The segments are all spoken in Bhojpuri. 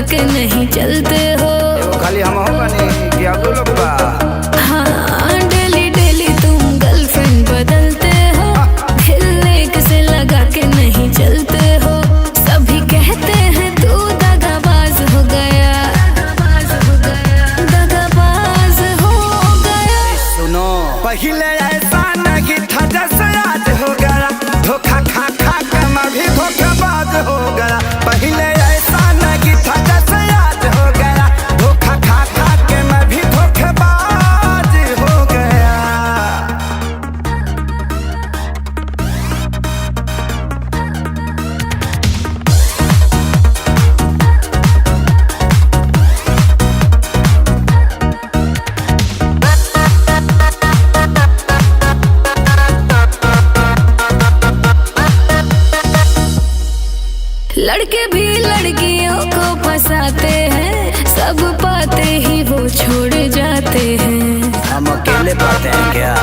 के नहीं चलते हो। खाली हम हो बनी कि अब लोग बा। हाँ डेली डेली तुम गर्लफ्रेंड बदलते हो, दिल एक से लगा के नहीं चलते हो। सभी कहते हैं तू दगाबाज हो गया, दगाबाज हो गया। सुनो पहले ऐसा नहीं था जैसे आज हो गया, धोखा खा खा के मैं भी धोखेबाज हो गया। पहले ऐसा नहीं था जैसे आज हो गया, धोखा खा खा के मैं भी धोखेबाज हो गया। लड़के भी लड़कियों को फंसाते हैं, सब पाते ही वो छोड़ जाते हैं। हम अकेले पाते हैं क्या?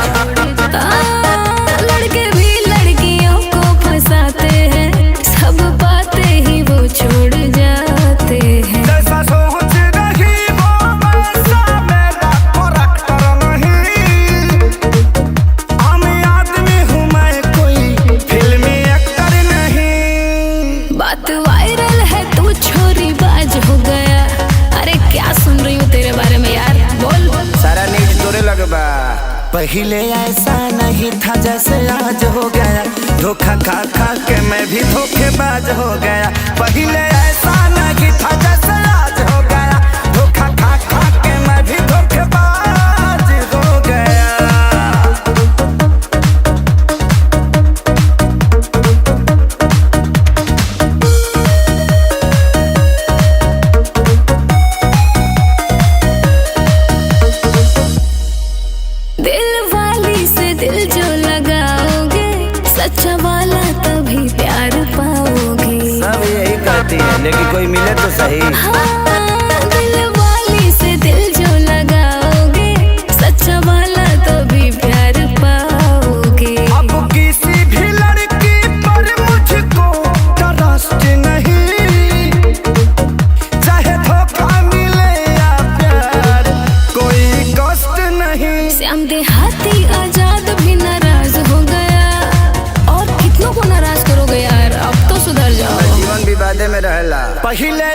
लड़के भी लड़कियों को फंसाते हैं, सब पाते ही वो छोड़ जाते हैं। जैसा सोच रही वो वैसा मेरा करैक्टर नहीं। आम आदमी हूँ मैं, कोई फिल्मी एक्टर नहीं। बात वायरल है तू छोरी बाज हो गया। अरे क्या सुन रही हूँ तेरे बारे में यार, बोल। सारा न्यूज तोरे लगबा। पहले ऐसा नहीं था जैसे आज हो गया, धोखा खा खा के मैं भी धोखेबाज हो गया। पहले ऐसा नहीं था जैसे आज हो गया, धोखा खा खा के मैं भी धोखेबाज हो गया। दिल वाली से दिल जो लगाओगे, सच्चा वाला तभी प्यार पाओगे। सब यही कहती है लेकिन कोई मिले तो सही। हाँ, दिल वाली से दिल जो लगाओगे, सच्चा वाला तभी प्यार पाओगे। अब किसी भी लड़की पर मुझको ट्रस्ट नहीं, चाहे धोखा मिले या प्यार, कोई कष्ट नहीं। श्याम देहाती आजाद भी नाराज हो गया, और कितनों को नाराज करोगे यार, अब तो सुधर जाओ। जीवन विवादे में रहला। पहले